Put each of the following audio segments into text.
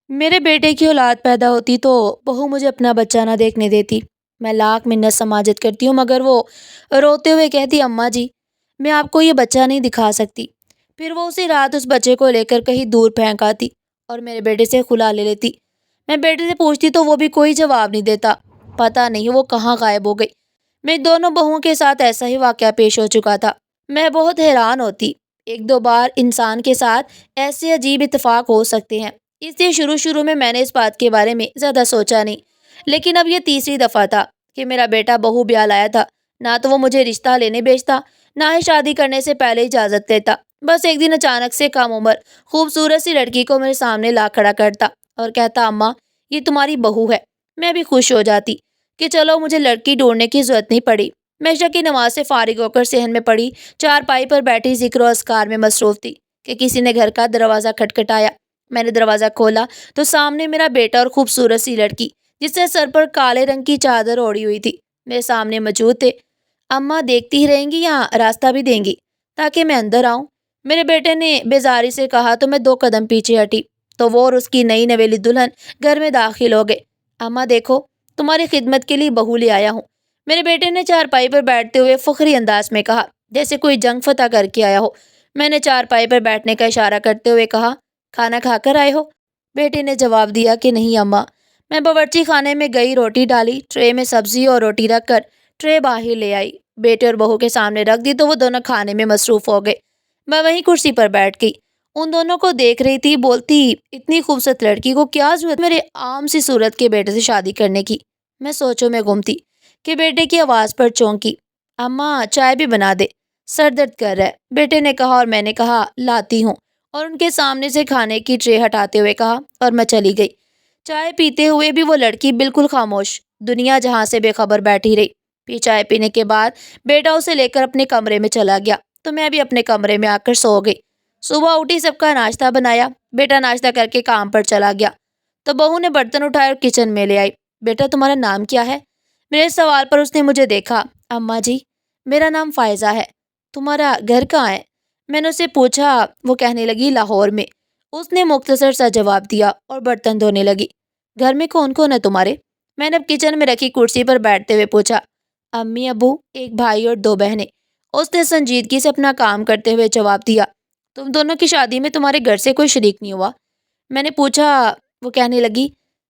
میرے بیٹے کی اولاد پیدا ہوتی تو بہو مجھے اپنا بچہ نہ دیکھنے دیتی۔ میں لاکھ منت سماجت کرتی ہوں مگر وہ روتے ہوئے کہتی اماں جی میں آپ کو یہ بچہ نہیں دکھا سکتی۔ پھر وہ اسی رات اس بچے کو لے کر کہیں دور پھینک آتی اور میرے بیٹے سے کھلا لے لیتی۔ میں بیٹے سے پوچھتی تو وہ بھی کوئی جواب نہیں دیتا، پتہ نہیں وہ کہاں غائب ہو گئی۔ میری دونوں بہوؤں کے ساتھ ایسا ہی واقعہ پیش ہو چکا تھا۔ میں بہت حیران ہوتی، ایک دو بار انسان کے ساتھ ایسے عجیب اتفاق ہو سکتے ہیں، اس لیے شروع میں نے اس بات کے بارے میں زیادہ سوچا نہیں۔ لیکن اب یہ تیسری دفعہ تھا کہ میرا بیٹا بہو بیال آیا تھا۔ نہ تو وہ مجھے رشتہ لینے بھیجتا، نہ ہی شادی کرنے سے پہلے اجازت لیتا۔ بس ایک دن اچانک سے کم عمر خوبصورت سی لڑکی کو میرے سامنے لا کھڑا کرتا اور کہتا اماں یہ تمہاری بہو ہے۔ میں بھی خوش ہو جاتی کہ چلو مجھے لڑکی ڈھونڈنے کی ضرورت نہیں پڑی۔ میں عشاء کی نماز سے فارغ ہو کر صحن میں پڑی چارپائی پر بیٹھی ذکر و اذکار میں مصروف تھی کہ کسی نے گھر کا دروازہ کھٹکھٹایا۔ میں نے دروازہ کھولا تو سامنے میرا بیٹا اور خوبصورت سی لڑکی جس نے سر پر کالے رنگ کی چادر اوڑھی ہوئی تھی میرے سامنے موجود تھے۔ اماں دیکھتی ہی رہیں گی یا راستہ بھی دیں گی تاکہ میں اندر آؤں؟ میرے بیٹے نے بیزاری سے کہا تو میں 2 قدم پیچھے ہٹی تو وہ اور اس کی نئی نویلی دلہن گھر میں داخل ہو گئے۔ اماں دیکھو تمہاری خدمت کے لیے بہو لے آیا ہوں، میرے بیٹے نے چارپائی پر بیٹھتے ہوئے فخری انداز میں کہا جیسے کوئی جنگ فتح کر کے آیا ہو۔ میں نے چارپائی پر بیٹھنے کا اشارہ کرتے ہوئے کہا کھانا کھا کر آئے ہو؟ بیٹے نے جواب دیا کہ نہیں اماں۔ میں باورچی خانے میں گئی، روٹی ڈالی، ٹرے میں سبزی اور روٹی رکھ کر ٹرے باہر لے آئی، بیٹے اور بہو کے سامنے رکھ دی تو وہ دونوں کھانے میں مصروف ہو گئے۔ میں وہیں کرسی پر بیٹھ گئی، ان دونوں کو دیکھ رہی تھی، بولتی اتنی خوبصورت لڑکی کو کیا ضرورت میرے عام سی صورت کے بیٹے سے شادی کرنے کی؟ میں سوچوں میں گم تھی کہ بیٹے کی آواز پر چونکی۔ اماں چائے بھی بنا دے، سر درد کر رہا ہے، بیٹے نے کہا اور میں نے کہا لاتی ہوں، اور ان کے سامنے سے کھانے کی ٹرے ہٹاتے ہوئے کہا اور میں چلی گئی۔ چائے پیتے ہوئے بھی وہ لڑکی بالکل خاموش، دنیا جہاں سے بے خبر بیٹھی رہی۔ پھر چائے پینے کے بعد بیٹا اسے لے کر اپنے کمرے میں چلا گیا تو میں بھی اپنے کمرے میں آ کر سو گئی۔ صبح اٹھی، سب کا ناشتہ بنایا، بیٹا ناشتہ کر کے کام پر چلا گیا تو بہو نے برتن اٹھائے اور کچن میں لے آئی۔ بیٹا تمہارا نام کیا ہے؟ میرے سوال پر اس نے مجھے دیکھا۔ اماں جی میرا نام فائزہ ہے، تمہارا گھر کہاں ہے؟ میں نے اسے پوچھا، وہ کہنے لگی لاہور میں۔ اس نے مختصر سا جواب دیا اور برتن دھونے لگی۔ گھر میں کون کون ہے تمہارے؟ میں نے اب کچن میں رکھی کرسی پر بیٹھتے ہوئے پوچھا۔ امی ابو، ایک بھائی اور 2 بہنیں۔ اس نے سنجیدگی سے اپنا کام کرتے ہوئے جواب دیا۔ تم دونوں کی شادی میں تمہارے گھر سے کوئی شریک نہیں ہوا؟ میں نے پوچھا۔ وہ کہنے لگی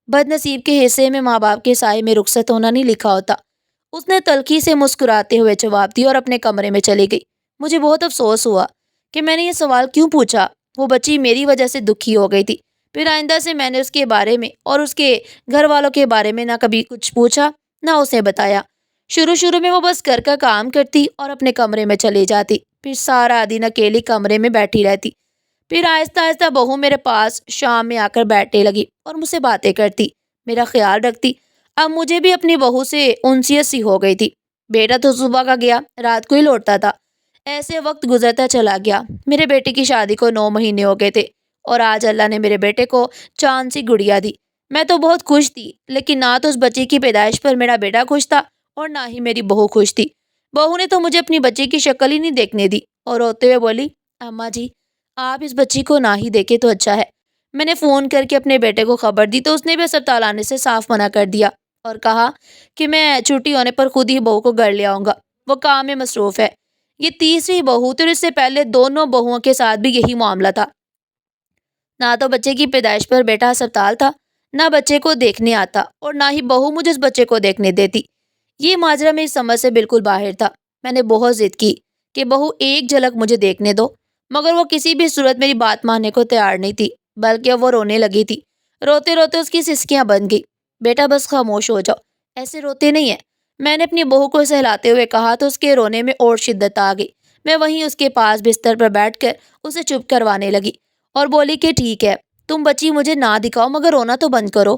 بد نصیب کے حصے میں ماں باپ کے سائے میں رخصت ہونا نہیں لکھا ہوتا۔ اس نے تلخی سے مسکراتے ہوئے جواب دیا اور اپنے کمرے میں چلی گئی۔ مجھے بہت افسوس ہوا کہ میں نے یہ سوال کیوں پوچھا، وہ بچی میری وجہ سے دکھی ہو گئی تھی۔ پھر آئندہ سے میں نے اس کے بارے میں اور اس کے گھر والوں کے بارے میں نہ کبھی کچھ پوچھا نہ اسے بتایا۔ شروع میں وہ بس گھر کا کام کرتی اور اپنے کمرے میں چلی جاتی، پھر سارا دن اکیلی کمرے میں بیٹھی رہتی۔ پھر آہستہ آہستہ بہو میرے پاس شام میں آ کر بیٹھنے لگی اور مجھ سے باتیں کرتی، میرا خیال رکھتی۔ اب مجھے بھی اپنی بہو سے انسیت سی ہو گئی تھی۔ بیٹا تو صبح کا گیا، رات کو ہی لوٹتا تھا۔ ایسے وقت گزرتا چلا گیا۔ میرے بیٹے کی شادی کو 9 مہینے ہو گئے تھے اور آج اللہ نے میرے بیٹے کو چاند سی گڑیا دی۔ میں تو بہت خوش تھی، لیکن نہ تو اس بچی کی پیدائش پر میرا بیٹا خوش تھا اور نہ ہی میری بہو خوش تھی۔ بہو نے تو مجھے اپنی بچی کی شکل ہی نہیں دیکھنے دی اور روتے ہوئے بولی اماں جی آپ اس بچی کو نہ ہی دیکھے تو اچھا ہے۔ میں نے فون کر کے اپنے بیٹے کو خبر دی تو اس نے بھی اسپتال آنے سے صاف منع کر دیا اور کہا کہ میں چھٹی ہونے پر خود ہی بہو کو گھر لے آؤں گا، وہ کام میں مصروف ہے۔ یہ تیسری بہو تھی اور اس سے پہلے دونوں بہوؤں کے ساتھ بھی یہی معاملہ تھا۔ نہ تو بچے کی پیدائش پر بیٹا اسپتال تھا، نہ بچے کو دیکھنے آتا اور نہ ہی بہو مجھے اس بچے کو دیکھنے دیتی۔ یہ ماجرا میری سمجھ سے بالکل باہر تھا۔ میں نے بہت ضد کی کہ بہو ایک جھلک مجھے دیکھنے دو، مگر وہ کسی بھی صورت میری بات ماننے کو تیار نہیں تھی، بلکہ وہ رونے لگی تھی۔ روتے روتے اس کی سسکیاں بن گئی۔ بیٹا بس خاموش ہو جاؤ، ایسے روتے نہیں ہیں، میں نے اپنی بہو کو سہلاتے ہوئے کہا تو اس کے رونے میں اور شدت آ گئی۔ میں وہیں اس کے پاس بستر پر بیٹھ کر اسے چپ کروانے لگی اور بولی کہ ٹھیک ہے، تم بچی مجھے نہ دکھاؤ مگر رونا تو بند کرو۔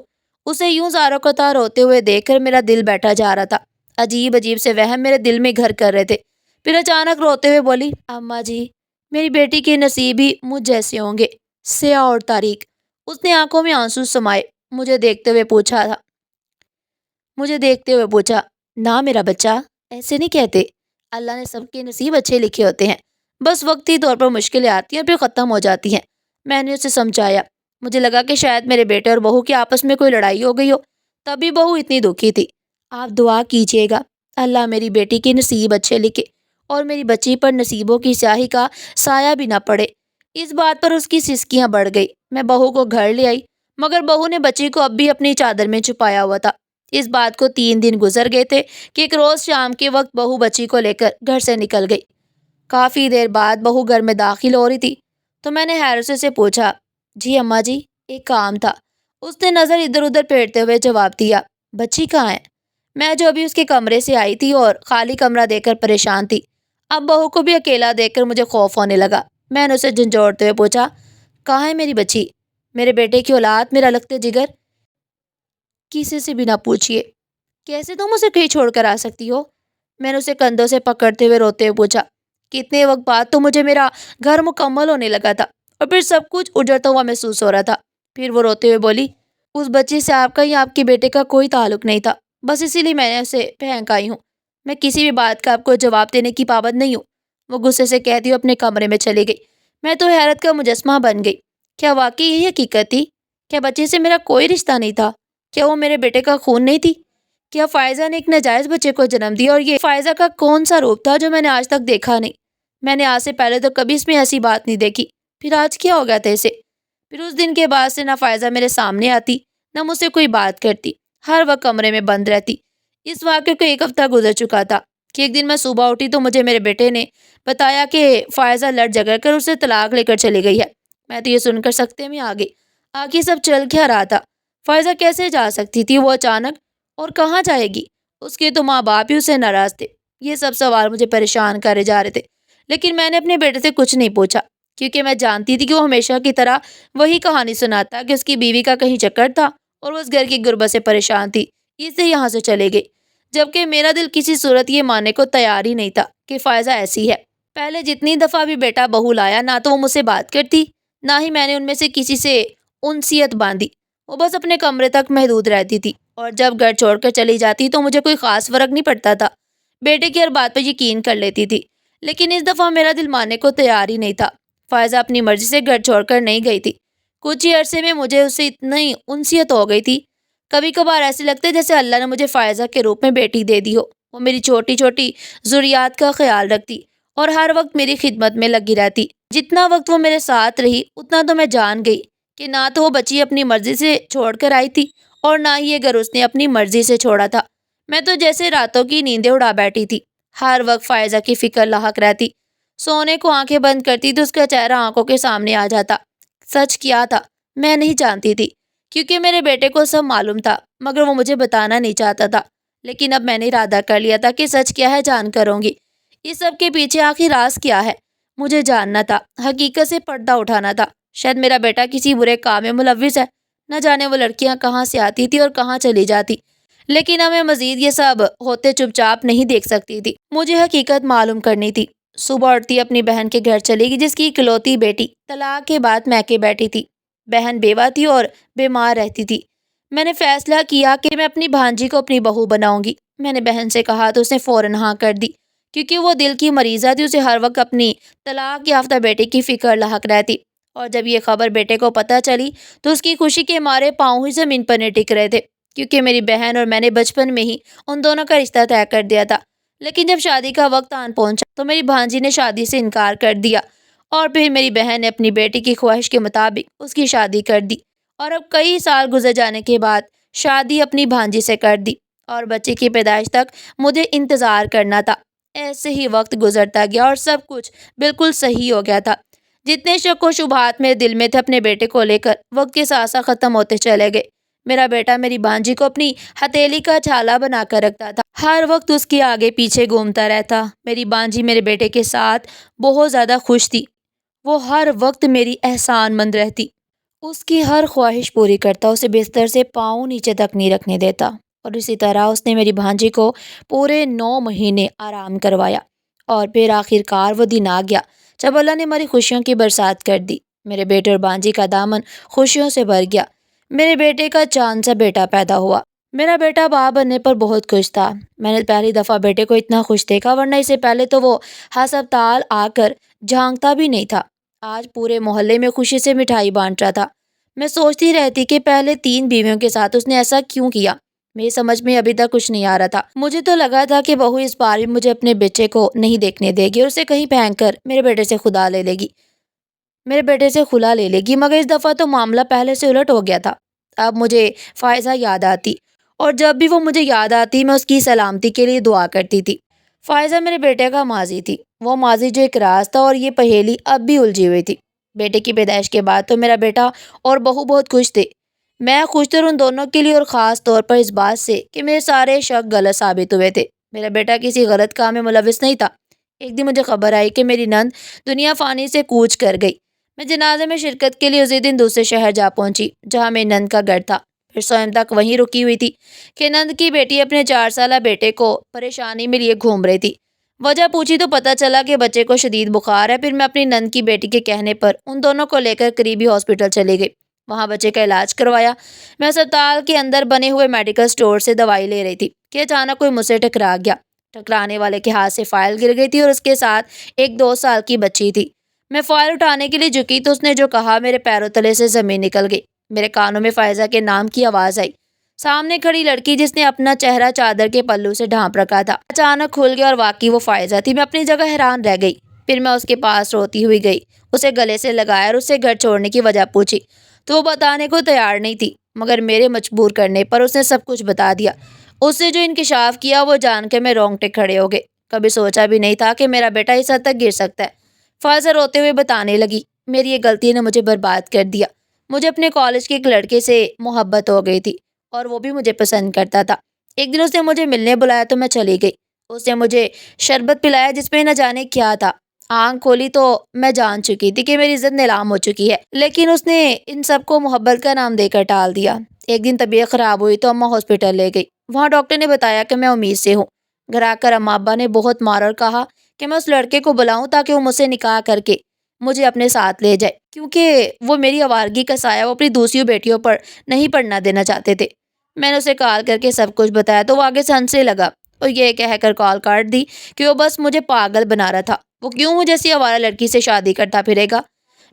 اسے یوں زاروں قطع روتے ہوئے دیکھ کر میرا دل بیٹھا جا رہا تھا۔ عجیب عجیب سے وہم میرے دل میں گھر کر رہے تھے۔ پھر اچانک روتے ہوئے بولی اماں جی میری بیٹی کے نصیب ہی مجھ جیسے ہوں گے، سیاہ اور تاریک۔ اس نے آنکھوں میں آنسو سمائے مجھے دیکھتے ہوئے پوچھا نہ میرا بچہ، ایسے نہیں کہتے، اللہ نے سب کے نصیب اچھے لکھے ہوتے ہیں، بس وقتی طور پر مشکلیں آتی ہیں اور پھر ختم ہو جاتی ہیں۔ میں نے اسے سمجھایا مجھے لگا کہ شاید میرے بیٹے اور بہو کے آپس میں کوئی لڑائی ہو گئی ہو، تبھی بہو اتنی دکھی تھی۔ آپ دعا کیجیے گا اللہ میری بیٹی کی نصیب اچھے لکھے اور میری بچی پر نصیبوں کی سیاہی کا سایہ بھی نہ پڑے۔ اس بات پر اس کی سسکیاں بڑھ گئی۔ میں بہو کو گھر لے آئی، مگر بہو نے بچی کو اب بھی اپنی چادر میں چھپایا ہوا تھا۔ اس بات کو 3 دن گزر گئے تھے کہ ایک روز شام کے وقت بہو بچی کو لے کر گھر سے نکل گئی۔ کافی دیر بعد بہو گھر میں داخل ہو رہی تھی تو میں نے حیرت سے پوچھا، جی اماں جی، ایک کام تھا۔ اس نے نظر ادھر ادھر پھیرتے ہوئے جواب دیا، بچی کہاں ہے؟ میں جو ابھی اس کے کمرے سے آئی تھی اور خالی کمرہ دیکھ کر پریشان تھی، اب بہو کو بھی اکیلا دیکھ کر مجھے خوف ہونے لگا۔ میں نے اسے جھنجھوڑتے ہوئے پوچھا، کہاں ہے میری بچی؟ میرے بیٹے کی اولاد، میرا لگتے جگر، کسی سے بھی نہ پوچھیے، کیسے تم اسے کہیں چھوڑ کر آ سکتی ہو؟ میں نے اسے کندھوں سے پکڑتے ہوئے روتے ہوئے پوچھا۔ کتنے وقت بعد تو مجھے میرا گھر مکمل ہونے لگا تھا اور پھر سب کچھ اجڑتا ہوا محسوس ہو رہا تھا۔ پھر وہ روتے ہوئے بولی، اس بچی سے آپ کا یا آپ کے بیٹے کا کوئی تعلق نہیں تھا، بس اسی لیے میں نے اسے پھینک آئی ہوں۔ میں کسی بھی بات کا آپ کو جواب دینے کی پابند نہیں ہوں۔ وہ غصے سے کہتی ہوئے اپنے کمرے میں چلی گئی۔ میں تو حیرت کا مجسمہ بن گئی۔ کیا واقعی یہی حقیقت تھی؟ کیا بچے سے میرا کوئی رشتہ نہیں تھا؟ کیا وہ میرے بیٹے کا خون نہیں تھی؟ کیا فائزہ نے ایک ناجائز بچے کو جنم دیا؟ اور یہ فائزہ کا کون سا روپ تھا جو میں نے آج تک دیکھا نہیں؟ میں نے آج سے پہلے تو کبھی اس میں ایسی بات نہیں دیکھی، پھر آج کیا ہو گیا تھا اسے؟ پھر اس دن کے بعد سے نہ فائزہ میرے سامنے آتی، نہ مجھ سے کوئی بات کرتی، ہر وقت کمرے میں بند رہتی۔ اس واقعے کو 1 ہفتہ گزر چکا تھا کہ ایک دن میں صبح اٹھی تو مجھے میرے بیٹے نے بتایا کہ فائزہ لڑ جھگڑ کر اسے طلاق لے کر چلی گئی ہے۔ میں تو یہ سن کر سکتے میں آ گئی۔ آخر سب چل کیا رہا تھا؟ فائزہ کیسے جا سکتی تھی وہ اچانک، اور کہاں جائے گی؟ اس کے تو ماں باپ ہی اسے ناراض تھے۔ یہ سب سوال مجھے پریشان کرے جا رہے تھے، لیکن میں نے اپنے بیٹے سے کچھ نہیں پوچھا، کیونکہ میں جانتی تھی کہ وہ ہمیشہ کی طرح وہی کہانی سناتا کہ اس کی بیوی کا کہیں چکر تھا اور وہ اس گھر کی غربت سے پریشان تھی، اس لیے یہاں سے چلے گئی۔ جبکہ میرا دل کسی صورت یہ ماننے کو تیار ہی نہیں تھا کہ فائزہ ایسی ہے۔ پہلے جتنی دفعہ بھی بیٹا بہو لایا، نہ تو وہ مجھ سے بات کرتی، نہ ہی میں نے ان میں سے کسی سے انسیت باندھی۔ وہ بس اپنے کمرے تک محدود رہتی تھی، اور جب گھر چھوڑ کر چلی جاتی تو مجھے کوئی خاص فرق نہیں پڑتا تھا۔ بیٹے کی ہر بات پہ یقین کر لیتی تھی، لیکن اس دفعہ میرا دل ماننے کو تیار ہی نہیں تھا۔ فائزہ اپنی مرضی سے گھر چھوڑ کر نہیں گئی تھی۔ کچھ ہی عرصے میں مجھے اس سے اتنی انسیت ہو گئی تھی، کبھی کبھار ایسے لگتے جیسے اللہ نے مجھے فائزہ کے روپ میں بیٹی دے دی ہو۔ وہ میری چھوٹی چھوٹی ضروریات کا خیال رکھتی اور ہر وقت میری خدمت میں لگی رہتی۔ جتنا وقت وہ میرے ساتھ رہی، اتنا تو میں جان گئی کہ نہ تو وہ بچی اپنی مرضی سے چھوڑ کر آئی تھی اور نہ ہی یہ گھر اس نے اپنی مرضی سے چھوڑا تھا۔ میں تو جیسے راتوں کی نیندیں اڑا بیٹھی تھی، ہر وقت فائزہ کی فکر لاحق رہتی۔ سونے کو آنکھیں بند کرتی تو اس کا چہرہ آنکھوں کے سامنے آ جاتا۔ سچ کیا تھا میں نہیں جانتی تھی، کیونکہ میرے بیٹے کو سب معلوم تھا، مگر وہ مجھے بتانا نہیں چاہتا تھا۔ لیکن اب میں نے ارادہ کر لیا تھا کہ سچ کیا ہے جان کروں گی۔ اس سب کے پیچھے آخر راز کیا ہے مجھے جاننا تھا، حقیقت سے پردہ اٹھانا تھا۔ شاید میرا بیٹا کسی برے کام میں ملوث ہے، نہ جانے وہ لڑکیاں کہاں سے آتی تھی اور کہاں چلی جاتی، لیکن اب میں مزید یہ سب ہوتے چپ چاپ نہیں دیکھ سکتی تھی۔ مجھے حقیقت معلوم کرنی تھی۔ صبح اٹھتی اپنی بہن کے گھر چلی گئی، جس کی اکلوتی بیٹی طلاق کے بعد میکے بیٹھی تھی۔ بہن بیوہ تھی اور بیمار رہتی تھی۔ میں نے فیصلہ کیا کہ میں اپنی بھانجی کو اپنی بہو بناؤں گی۔ میں نے بہن سے کہا تو اس نے فوراً ہاں کر دی، کیونکہ وہ دل کی مریضہ تھی، اسے ہر وقت اپنی طلاق یافتہ بیٹے کی فکر لاحق رہتی۔ اور جب یہ خبر بیٹے کو پتہ چلی تو اس کی خوشی کے مارے پاؤں ہی زمین پر نہیں ٹک رہے تھے، کیونکہ میری بہن اور میں نے بچپن میں ہی ان دونوں کا رشتہ طے کر دیا تھا۔ لیکن جب شادی کا وقت آن پہنچا تو میری بھانجی نے شادی سے انکار کر دیا، اور پھر میری بہن نے اپنی بیٹی کی خواہش کے مطابق اس کی شادی کر دی۔ اور اب کئی سال گزر جانے کے بعد شادی اپنی بھانجی سے کر دی، اور بچے کی پیدائش تک مجھے انتظار کرنا تھا۔ ایسے ہی وقت گزرتا گیا اور سب کچھ بالکل صحیح ہو گیا تھا۔ جتنے شک و شبہات میرے دل میں تھے اپنے بیٹے کو لے کر، وقت کے ساتھ ساتھ ختم ہوتے چلے گئے۔ میرا بیٹا میری بھانجی کو اپنی ہتھیلی کا چھالا بنا کر رکھتا تھا، ہر وقت اس کے آگے پیچھے گھومتا رہتا۔ میری بھانجی میرے بیٹے کے ساتھ بہت زیادہ خوش تھی، وہ ہر وقت میری احسان مند رہتی، اس کی ہر خواہش پوری کرتا، اسے بستر سے پاؤں نیچے تک نہیں رکھنے دیتا، اور اسی طرح اس نے میری بھانجی کو پورے 9 مہینے آرام کروایا۔ اور پھر آخر کار وہ دن آ گیا جب اللہ نے ہماری خوشیوں کی برسات کر دی۔ میرے بیٹے اور بھانجی کا دامن خوشیوں سے بھر گیا۔ میرے بیٹے کا چاند سا بیٹا پیدا ہوا۔ میرا بیٹا باپ بننے پر بہت خوش تھا۔ میں نے پہلی دفعہ بیٹے کو اتنا خوش دیکھا، ورنہ اس سے پہلے تو وہ ہسپتال آ کر جھانکتا بھی نہیں تھا۔ آج پورے محلے میں خوشی سے مٹھائی بانٹ رہا تھا۔ میں سوچتی رہتی کہ پہلے 3 بیویوں کے ساتھ اس نے ایسا کیوں کیا۔ میری سمجھ میں ابھی تک کچھ نہیں آ رہا تھا۔ مجھے تو لگا تھا کہ بہو اس بار بھی مجھے اپنے بچے کو نہیں دیکھنے دے گی اور اسے کہیں پھینک کر میرے بیٹے سے خلا لے لے گی، مگر اس دفعہ تو معاملہ پہلے سے الٹ ہو گیا تھا۔ اب مجھے فائزہ یاد آتی، اور جب بھی وہ مجھے یاد آتی میں اس کی سلامتی کے لیے دعا کرتی تھی۔ فائزہ میرے بیٹے کا ماضی تھی، وہ ماضی جو ایک راز تھا، اور یہ پہیلی اب بھی الجھی ہوئی تھی۔ بیٹے کی پیدائش کے بعد تو میرا بیٹا اور بہو بہت خوش تھے۔ میں خوش تر ان دونوں کے لیے، اور خاص طور پر اس بات سے کہ میرے سارے شک غلط ثابت ہوئے تھے۔ میرا بیٹا کسی غلط کام میں ملوث نہیں تھا۔ ایک دن مجھے خبر آئی کہ میری نند دنیا فانی سے کوچ کر گئی۔ میں جنازے میں شرکت کے لیے اسی دن دوسرے شہر جا پہنچی جہاں میری نند کا گھر تھا۔ پھر سوئم تک وہیں رکی ہوئی تھی کہ نند کی بیٹی اپنے 4 سالہ بیٹے کو پریشانی میں لیے گھوم رہی تھی۔ وجہ پوچھی تو پتہ چلا کہ بچے کو شدید بخار ہے۔ پھر میں اپنی نند کی بیٹی کے کہنے پر ان دونوں کو لے کر قریبی ہاسپٹل چلی گئی۔ وہاں بچے کا علاج کروایا۔ میں اسپتال کے اندر بنے ہوئے میڈیکل سٹور سے دوائی لے رہی تھی کہ اچانک کوئی مجھ سے ٹکرا گیا۔ ٹکرانے والے کے ہاتھ سے فائل گر گئی تھی، اور اس کے ساتھ ایک 2 سال کی بچی تھی۔ میں فائل اٹھانے کے لیے جھکی تو اس نے جو کہا میرے پیروں تلے سے زمین نکل گئی۔ میرے کانوں میں فائزہ کے نام کی آواز آئی۔ سامنے کھڑی لڑکی جس نے اپنا چہرہ چادر کے پلو سے ڈھانپ رکھا تھا اچانک کھل گیا، اور واقعی وہ فائزہ تھی۔ میں اپنی جگہ حیران رہ گئی۔ پھر میں اس کے پاس روتی ہوئی گئی، اسے گلے سے لگایا اور اس سے گھر چھوڑنے کی وجہ پوچھی تو وہ بتانے کو تیار نہیں تھی، مگر میرے مجبور کرنے پر اس نے سب کچھ بتا دیا۔ اس سے جو انکشاف کیا وہ جان کے میں رونگٹے کھڑے ہو گئے۔ کبھی سوچا بھی نہیں تھا کہ میرا بیٹا اس حد تک گر سکتا ہے۔ فائزہ روتے ہوئے بتانے لگی، میری یہ غلطی نے مجھے برباد کر دیا۔ مجھے اپنے کالج کے ایک لڑکے سے محبت ہو گئی تھی، اور وہ بھی مجھے پسند کرتا تھا۔ ایک دن اس نے مجھے ملنے بلایا تو میں چلی گئی۔ اس نے مجھے شربت پلایا جس میں نہ جانے کیا تھا۔ آنکھ کھولی تو میں جان چکی تھی کہ میری عزت نیلام ہو چکی ہے، لیکن اس نے ان سب کو محبت کا نام دے کر ٹال دیا۔ ایک دن طبیعت خراب ہوئی تو اماں ہاسپٹل لے گئی۔ وہاں ڈاکٹر نے بتایا کہ میں امید سے ہوں۔ گھر آ کر اماں ابا نے بہت مارا اور کہا کہ میں اس لڑکے کو بلاؤں تاکہ وہ مجھ سے نکاح کر کے مجھے اپنے ساتھ لے جائے، کیونکہ وہ میری آوارگی کا سایہ وہ اپنی دوسری بیٹیوں پر نہیں پڑنا دینا چاہتے تھے۔ میں نے اسے کال کر کے سب کچھ بتایا تو وہ آگے سے ہنسنے لگا اور یہ کہہ کر کال کاٹ دی کہ وہ بس مجھے پاگل بنا رہا تھا، وہ کیوں مجھے ایسی آوارہ لڑکی سے شادی کرتا پھرے گا۔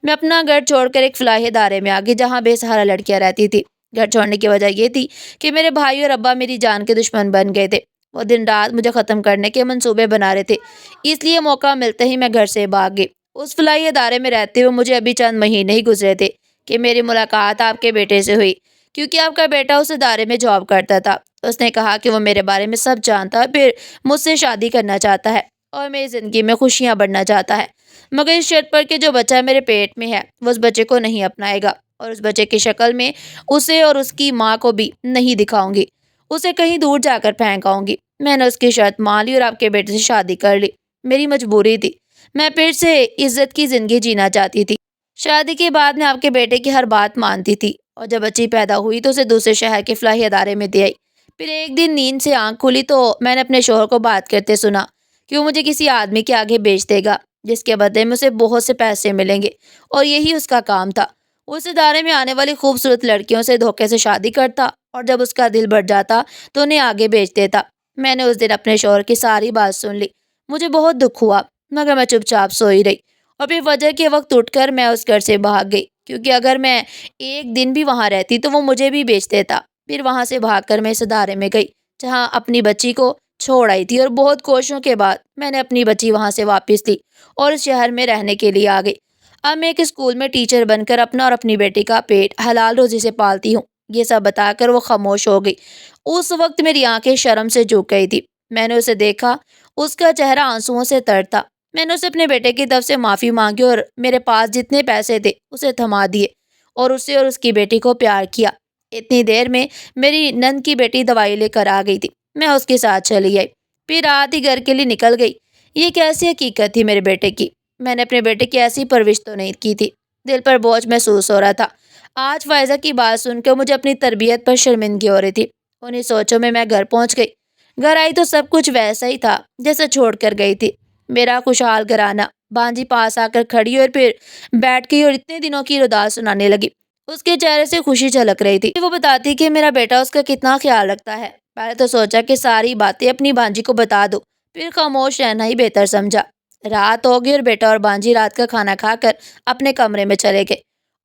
میں اپنا گھر چھوڑ کر ایک فلاحی ادارے میں آ گئی جہاں بے سہارا لڑکیاں رہتی تھی۔ گھر چھوڑنے کی وجہ یہ تھی کہ میرے بھائی اور ابا میری جان کے دشمن بن گئے تھے۔ وہ دن رات مجھے ختم کرنے کے منصوبے بنا رہے تھے، اس لیے موقع ملتے ہی میں گھر سے بھاگ گئی۔ اس فلاحی ادارے میں رہتے ہوئے مجھے ابھی چند مہینے ہی گزرے تھے کہ میری ملاقات آپ کے بیٹے سے ہوئی، کیونکہ آپ کا بیٹا اس ادارے میں جاب کرتا تھا۔ اس نے کہا کہ وہ میرے بارے میں سب جانتا ہے، پھر مجھ سے شادی کرنا چاہتا ہے اور میری زندگی میں خوشیاں بڑھنا چاہتا ہے، مگر اس شرط پر کہ جو بچہ میرے پیٹ میں ہے وہ اس بچے کو نہیں اپنائے گا، اور اس بچے کی شکل میں اسے اور اس کی ماں کو بھی نہیں دکھاؤں گی، اسے کہیں دور جا کر پھینک آؤں گی۔ میں نے اس کی شرط مان لی اور آپ کے بیٹے سے شادی کر لی۔ میری مجبوری تھی، میں پھر سے عزت کی زندگی جینا چاہتی تھی۔ شادی کے بعد میں آپ کے بیٹے کی ہر بات مانتی تھی، اور جب بچی پیدا ہوئی تو اسے دوسرے شہر کے فلاحی ادارے میں دے آئی۔ پھر ایک دن نیند سے آنکھ کھلی تو میں نے اپنے شوہر کو بات کرتے سنا کہ وہ مجھے کسی آدمی کے آگے بیچ دے گا جس کے بدلے میں اسے بہت سے پیسے ملیں گے، اور یہی اس کا کام تھا۔ اس ادارے میں آنے والی خوبصورت لڑکیوں سے دھوکے سے شادی کرتا، اور جب اس کا دل بڑھ جاتا تو انہیں آگے بیچ دیتا۔ میں نے اس دن اپنے شوہر کی ساری بات سن لی۔ مجھے بہت دکھ ہوا، مگر میں چپ چاپ سوئی رہی، اور پھر فجر کے وقت اٹھ کر میں اس گھر سے بھاگ گئی، کیونکہ اگر میں ایک دن بھی وہاں رہتی تو وہ مجھے بھی بیچ دیتا۔ پھر وہاں سے بھاگ کر میں اس ادارے میں گئی جہاں اپنی بچی کو چھوڑ آئی تھی، اور بہت کوششوں کے بعد میں نے اپنی بچی وہاں سے واپس لی اور اس شہر میں رہنے کے لیے آ گئی۔ اب میں ایک اسکول میں ٹیچر بن کر اپنا اور اپنی بیٹی کا پیٹ حلال روزی سے پالتی ہوں۔ یہ سب بتا کر وہ خاموش ہو گئی۔ اس وقت میری آنکھیں شرم سے جھک گئی تھی۔ میں نے اسے دیکھا، اس کا چہرہ آنسوؤں سے تر تھا۔ میں نے اسے اپنے بیٹے کی طرف سے معافی مانگی اور میرے پاس جتنے پیسے تھے اسے تھما دیے، اور اسے اور اس کی بیٹی کو پیار کیا۔ اتنی دیر میں میری نند کی بیٹی دوائی لے کر آ گئی تھی۔ میں اس کے ساتھ چلی آئی، پھر رات ہی گھر کے لیے نکل گئی۔ یہ کیسی حقیقت تھی میرے بیٹے کی؟ میں نے اپنے بیٹے کی ایسی پرورش تو نہیں کی تھی۔ دل پر بوجھ محسوس ہو رہا تھا۔ آج فائزہ کی بات سن کے مجھے اپنی تربیت پر شرمندگی ہو رہی تھی۔ انہیں سوچوں میں گھر پہنچ گئی۔ گھر آئی تو سب کچھ ویسا ہی تھا جیسا چھوڑ کر گئی تھی۔ میرا خوشحال گھرانہ، بانجی پاس آ کر کھڑی اور پھر بیٹھ گئی اور اتنے دنوں کی روداد سنانے لگی۔ اس کے چہرے سے خوشی جھلک رہی تھی۔ وہ بتاتی کہ میرا بیٹا اس کا کتنا خیال رکھتا ہے۔ پہلے تو سوچا کہ ساری باتیں اپنی بانجی کو بتا دو، پھر خاموش رہنا ہی بہتر سمجھا۔ رات ہو گئی اور بیٹا اور بانجی رات کا کھانا کھا کر اپنے کمرے میں چلے گئے،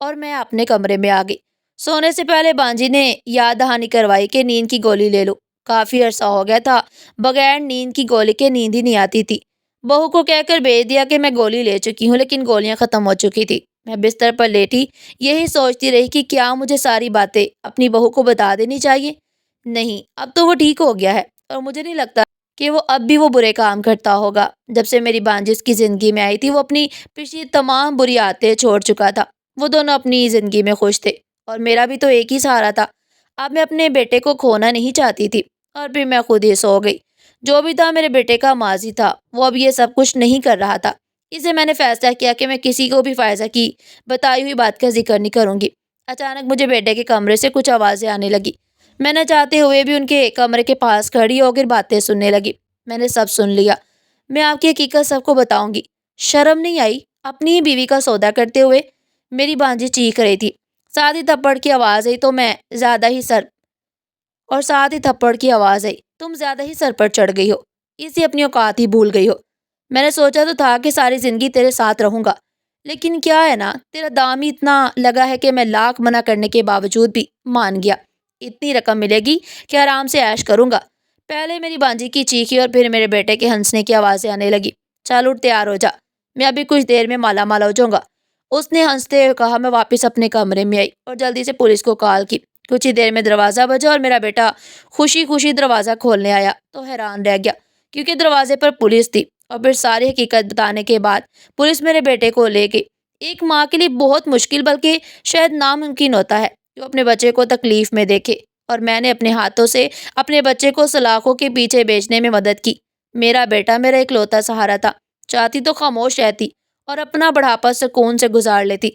اور میں اپنے کمرے میں آ گئی۔ سونے سے پہلے بانجی نے یاد دہانی کروائی کہ نیند کی گولی لے لو۔ کافی عرصہ ہو گیا تھا بغیر نیند کی گولی کے نیند ہی نہیں آتی تھی۔ بہو کو کہہ کر بھیج دیا کہ میں گولی لے چکی ہوں، لیکن گولیاں ختم ہو چکی تھی۔ میں بستر پر لیٹی یہی سوچتی رہی کہ کیا مجھے ساری باتیں اپنی بہو کو بتا دینی چاہیے۔ نہیں، اب تو وہ ٹھیک ہو گیا ہے اور مجھے نہیں لگتا کہ وہ اب بھی وہ برے کام کرتا ہوگا۔ جب سے میری بانجی اس کی زندگی میں آئی تھی وہ اپنی پچھلی تمام بری عادتیں چھوڑ چکا تھا۔ وہ دونوں اپنی زندگی میں خوش تھے اور میرا بھی تو ایک ہی سہارا تھا۔ اب میں اپنے بیٹے کو کھونا نہیں چاہتی تھی اور پھر میں خود ہی سو گئی۔ جو بھی تھا میرے بیٹے کا ماضی تھا، وہ اب یہ سب کچھ نہیں کر رہا تھا۔ اسے میں نے فیصلہ کیا کہ میں کسی کو بھی فائزہ کی بتائی ہوئی بات کا ذکر نہیں کروں گی۔ اچانک مجھے بیٹے کے کمرے سے کچھ آوازیں آنے لگی۔ میں نہ چاہتے ہوئے بھی ان کے کمرے کے پاس کھڑی ہو کر باتیں سننے لگی۔ میں نے سب سن لیا۔ میں آپ کی حقیقت سب کو بتاؤں گی۔ شرم نہیں آئی اپنی ہی بیوی کا سودا کرتے ہوئے؟ میری بانجی چیخ رہی تھی۔ ساتھ ہی تھپڑ کی آواز آئی تم زیادہ ہی سر پر چڑھ گئی ہو، اسی اپنی اوقات ہی بھول گئی ہو۔ میں نے سوچا تو تھا کہ ساری زندگی تیرے ساتھ رہوں گا، لیکن کیا ہے نا، تیرا دام ہی اتنا لگا ہے کہ میں لاکھ منع کرنے کے باوجود بھی مان گیا۔ اتنی رقم ملے گی کہ آرام سے عیش کروں گا۔ پہلے میری بانجی کی چیخی اور پھر میرے بیٹے کے ہنسنے کی آوازیں آنے لگی۔ چل اٹھ، تیار ہو جا، میں ابھی کچھ دیر میں مالا مال ہو جاؤں گا، اس نے ہنستے ہوئے کہا۔ میں واپس اپنے کمرے میں آئی اور جلدی سے پولیس کو کال کی۔ کچھ ہی دیر میں دروازہ بجا اور میرا بیٹا خوشی خوشی دروازہ کھولنے آیا تو حیران رہ گیا، کیونکہ دروازے پر پولیس تھی۔ اور پھر ساری حقیقت بتانے کے بعد پولیس میرے بیٹے کو لے گئی۔ ایک ماں کے لیے بہت مشکل بلکہ شاید ناممکن ہوتا ہے کہ وہ اپنے بچے کو تکلیف میں دیکھے، اور میں نے اپنے ہاتھوں سے اپنے بچے کو سلاخوں کے پیچھے بیچنے میں مدد کی۔ میرا بیٹا میرا اکلوتا سہارا تھا۔ چاہتی تو خاموش رہتی اور اپنا بڑھاپا سکون سے گزار لیتی،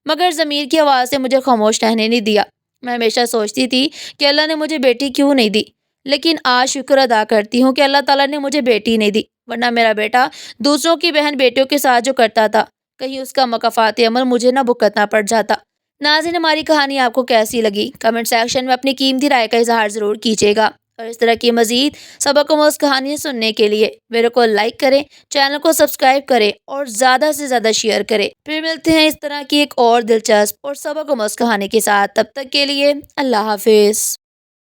مگر ضمیر کی آواز سے مجھے خاموش رہنے نہیں دیا۔ میں ہمیشہ سوچتی تھی کہ اللہ نے مجھے بیٹی کیوں نہیں دی، لیکن آج شکر ادا کرتی ہوں کہ اللہ تعالیٰ نے مجھے بیٹی نہیں دی، ورنہ میرا بیٹا دوسروں کی بہن بیٹیوں کے ساتھ جو کرتا تھا، کہیں اس کا مکافات عمل مجھے نہ بھگتنا پڑ جاتا۔ ناظرین، ہماری کہانی آپ کو کیسی لگی؟ کمنٹ سیکشن میں اپنی قیمتی رائے کا اظہار ضرور کیجیے گا، اور اس طرح کی مزید سبق آموز کہانیاں سننے کے لیے ویڈیو کو لائک کریں، چینل کو سبسکرائب کریں اور زیادہ سے زیادہ شیئر کریں۔ پھر ملتے ہیں اس طرح کی ایک اور دلچسپ اور سبق آموز کہانی کے ساتھ، تب تک کے لیے اللہ حافظ۔